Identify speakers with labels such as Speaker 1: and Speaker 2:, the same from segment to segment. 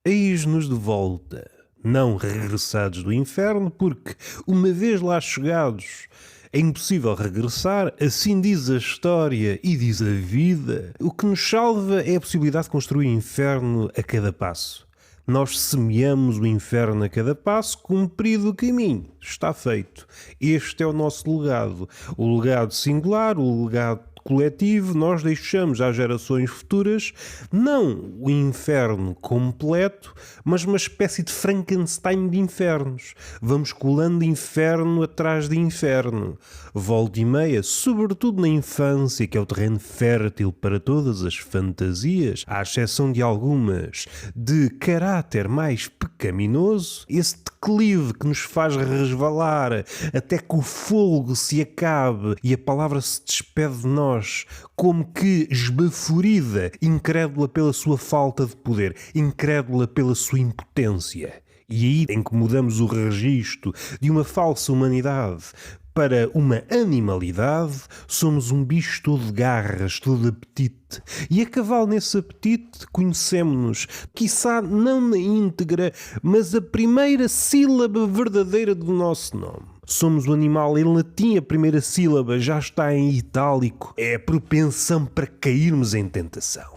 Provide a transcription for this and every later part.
Speaker 1: Eis-nos de volta, não regressados do inferno, porque, uma vez lá chegados, é impossível regressar, assim diz a história e diz a vida. O que nos salva é a possibilidade de construir o inferno a cada passo. Nós semeamos o inferno a cada passo, cumprido o caminho. Está feito. Este é o nosso legado. O legado singular, o legado coletivo. Nós deixamos às gerações futuras não o inferno completo, mas uma espécie de Frankenstein de infernos. Vamos colando inferno atrás de inferno. Volta e meia, sobretudo na infância, que é o terreno fértil para todas as fantasias, à exceção de algumas de caráter mais pecaminoso, esse declive que nos faz resvalar até que o fogo se acabe e a palavra se despede de nós, como que esbaforida, incrédula pela sua falta de poder, incrédula pela sua impotência. E aí em que mudamos o registro de uma falsa humanidade para uma animalidade, somos um bicho todo de garras, todo de apetite. E a cavalo nesse apetite conhecemos-nos, quiçá não na íntegra, mas a primeira sílaba verdadeira do nosso nome. Somos o animal em latim, a primeira sílaba já está em itálico. É a propensão para cairmos em tentação.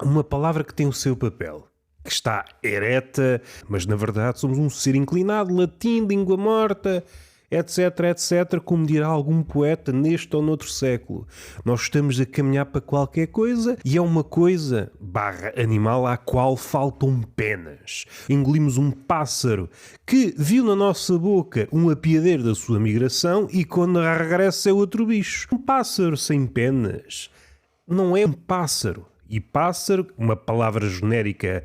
Speaker 1: Uma palavra que tem o seu papel, que está ereta, mas na verdade somos um ser inclinado, latim, língua morta, etc, etc, como dirá algum poeta neste ou noutro século. Nós estamos a caminhar para qualquer coisa e é uma coisa, barra animal, à qual faltam penas. Engolimos um pássaro que viu na nossa boca um apiadeiro da sua migração e quando regressa é outro bicho. Um pássaro sem penas não é um pássaro. E pássaro, uma palavra genérica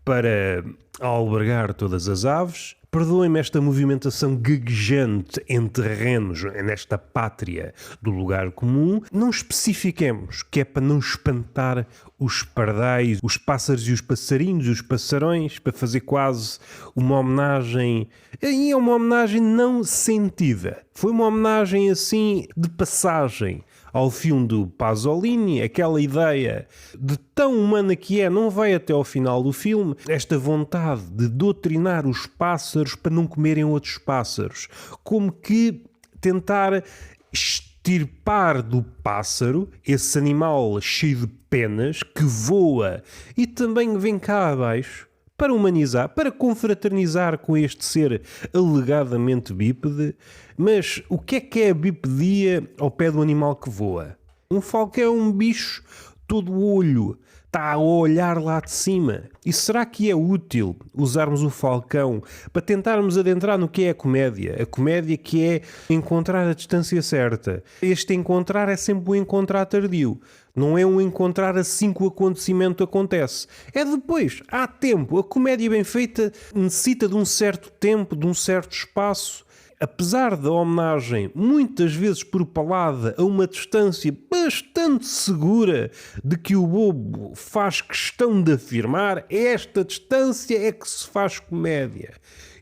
Speaker 1: para albergar todas as aves. Perdoem-me esta movimentação gaguejante em terrenos, nesta pátria do lugar comum. Não especifiquemos, que é para não espantar os pardais, os pássaros e os passarinhos, os passarões, para fazer quase uma homenagem. E é uma homenagem não sentida. Foi uma homenagem assim de passagem ao filme do Pasolini, aquela ideia de tão humana que é, não vai até ao final do filme, esta vontade de doutrinar os pássaros para não comerem outros pássaros, como que tentar extirpar do pássaro esse animal cheio de penas que voa e também vem cá abaixo para humanizar, para confraternizar com este ser alegadamente bípede. Mas o que é a bipedia ao pé do animal que voa? Um falcão é um bicho todo olho, está a olhar lá de cima. E será que é útil usarmos o falcão para tentarmos adentrar no que é a comédia? A comédia que é encontrar a distância certa. Este encontrar é sempre um encontrar tardio. Não é um encontrar assim que o acontecimento acontece. É depois, há tempo. A comédia bem feita necessita de um certo tempo, de um certo espaço. Apesar da homenagem muitas vezes propalada a uma distância bastante segura de que o bobo faz questão de afirmar, esta distância é que se faz comédia.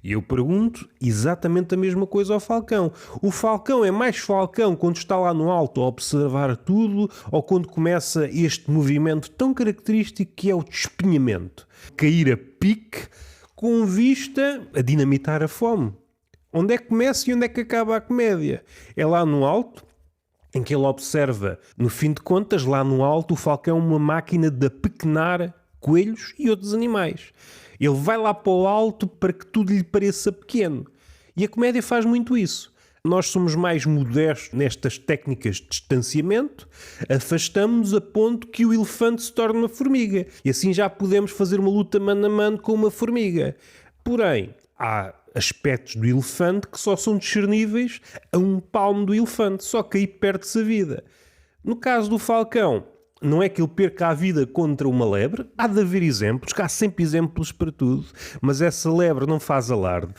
Speaker 1: E eu pergunto exatamente a mesma coisa ao falcão. O falcão é mais falcão quando está lá no alto a observar tudo ou quando começa este movimento tão característico que é o despenhamento? Cair a pique com vista a dinamitar a fome. Onde é que começa e onde é que acaba a comédia? É lá no alto, em que ele observa, no fim de contas, lá no alto, o falcão é uma máquina de apequenar coelhos e outros animais. Ele vai lá para o alto para que tudo lhe pareça pequeno. E a comédia faz muito isso. Nós somos mais modestos nestas técnicas de distanciamento, afastamos-nos a ponto que o elefante se torna uma formiga. E assim já podemos fazer uma luta mano a mano com uma formiga. Porém, há aspectos do elefante que só são discerníveis a um palmo do elefante, só que aí perde-se a vida. No caso do falcão, não é que ele perca a vida contra uma lebre, há de haver exemplos, que há sempre exemplos para tudo, mas essa lebre não faz alarde.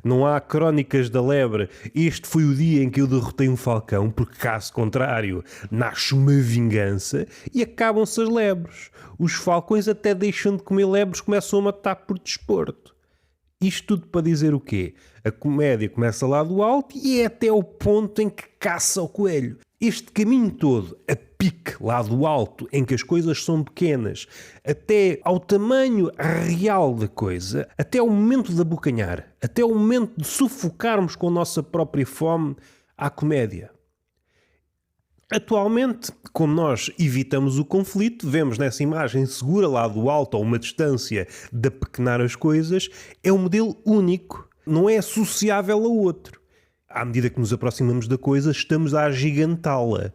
Speaker 1: Não há crónicas da lebre, este foi o dia em que eu derrotei um falcão, porque caso contrário, nasce uma vingança e acabam-se as lebres. Os falcões até deixam de comer lebres, começam a matar por desporto. Isto tudo para dizer o quê? A comédia começa lá do alto e é até o ponto em que caça o coelho. Este caminho todo, a pique lá do alto, em que as coisas são pequenas, até ao tamanho real da coisa, até ao momento de abocanhar, até ao momento de sufocarmos com a nossa própria fome, há comédia. Atualmente, como nós evitamos o conflito, vemos nessa imagem segura lá do alto, a uma distância de apequenar as coisas, é um modelo único, não é associável a outro. À medida que nos aproximamos da coisa, estamos a agigantá-la.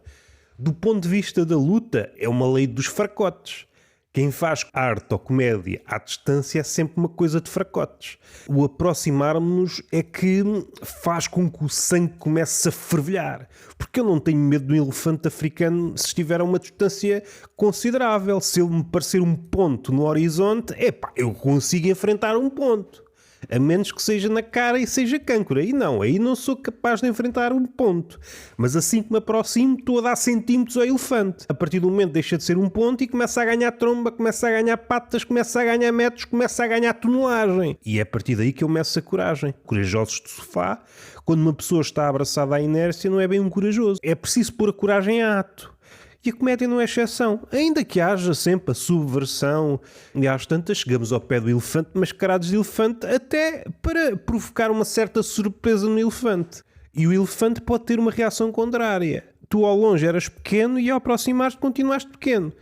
Speaker 1: Do ponto de vista da luta, é uma lei dos fracotes. Quem faz arte ou comédia à distância é sempre uma coisa de fracotes. O aproximar-nos é que faz com que o sangue comece a fervilhar. Porque eu não tenho medo de um elefante africano se estiver a uma distância considerável. Se ele me parecer um ponto no horizonte, eu consigo enfrentar um ponto. A menos que seja na cara e seja cancro. Aí não sou capaz de enfrentar um ponto. Mas assim que me aproximo, estou a dar centímetros ao elefante. A partir do momento deixa de ser um ponto e começa a ganhar tromba, começa a ganhar patas, começa a ganhar metros, começa a ganhar tonelagem. E é a partir daí que eu meço a coragem. Corajosos de sofá, quando uma pessoa está abraçada à inércia, não é bem um corajoso. É preciso pôr a coragem a ato. E a comédia não é exceção, ainda que haja sempre a subversão. E às tantas chegamos ao pé do elefante mascarados de elefante até para provocar uma certa surpresa no elefante. E o elefante pode ter uma reação contrária. Tu ao longe eras pequeno e ao aproximar-te continuaste pequeno.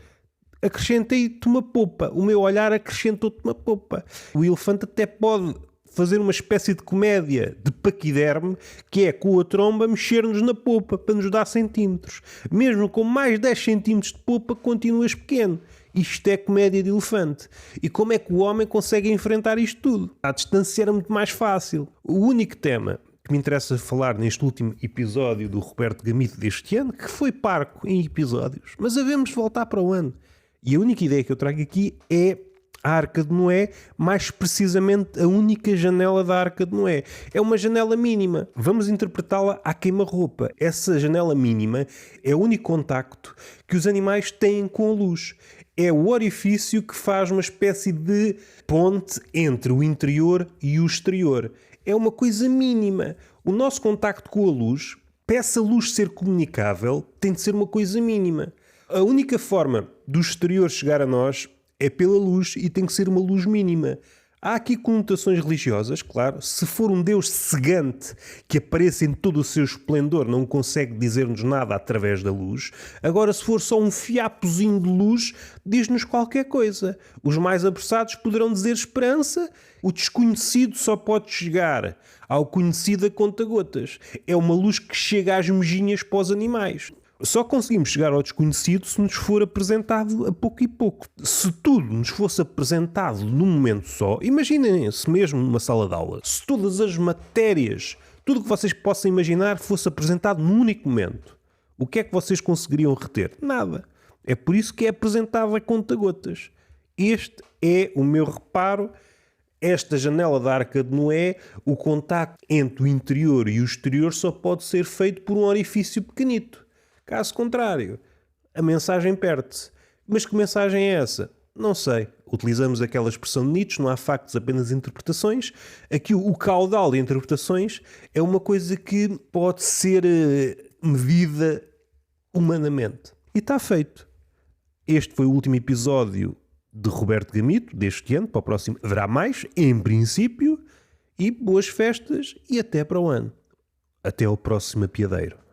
Speaker 1: Acrescentei-te uma popa, o meu olhar acrescentou-te uma popa. O elefante até pode fazer uma espécie de comédia de paquiderme, que é com a tromba mexer-nos na popa para nos dar centímetros. Mesmo com mais 10 centímetros de popa, continuas pequeno. Isto é comédia de elefante. E como é que o homem consegue enfrentar isto tudo? À distância era muito mais fácil. O único tema que me interessa falar neste último episódio do Roberto Gamito deste ano, que foi parco em episódios, mas havemos de voltar para o ano. E a única ideia que eu trago aqui é a Arca de Noé, mais precisamente a única janela da Arca de Noé. É uma janela mínima. Vamos interpretá-la à queima-roupa. Essa janela mínima é o único contacto que os animais têm com a luz. É o orifício que faz uma espécie de ponte entre o interior e o exterior. É uma coisa mínima. O nosso contacto com a luz, para essa luz ser comunicável, tem de ser uma coisa mínima. A única forma do exterior chegar a nós é pela luz e tem que ser uma luz mínima. Há aqui conotações religiosas, claro. Se for um Deus cegante que aparece em todo o seu esplendor, não consegue dizer-nos nada através da luz. Agora, se for só um fiapozinho de luz, diz-nos qualquer coisa. Os mais apressados poderão dizer esperança. O desconhecido só pode chegar ao conhecido a conta-gotas. É uma luz que chega às mejinhas para os animais. Só conseguimos chegar ao desconhecido se nos for apresentado a pouco e pouco. Se tudo nos fosse apresentado num momento só, imaginem-se mesmo numa sala de aula, se todas as matérias, tudo o que vocês possam imaginar fosse apresentado num único momento, o que é que vocês conseguiriam reter? Nada. É por isso que é apresentado a conta-gotas. Este é o meu reparo. Esta janela da Arca de Noé, o contacto entre o interior e o exterior só pode ser feito por um orifício pequenito. Caso contrário, a mensagem perde-se. Mas que mensagem é essa? Não sei. Utilizamos aquela expressão de Nietzsche, não há factos, apenas interpretações. Aqui o caudal de interpretações é uma coisa que pode ser medida humanamente. E está feito. Este foi o último episódio de Roberto Gamito deste ano. Para o próximo haverá mais, em princípio. E boas festas e até para o ano. Até ao próximo apiadeiro.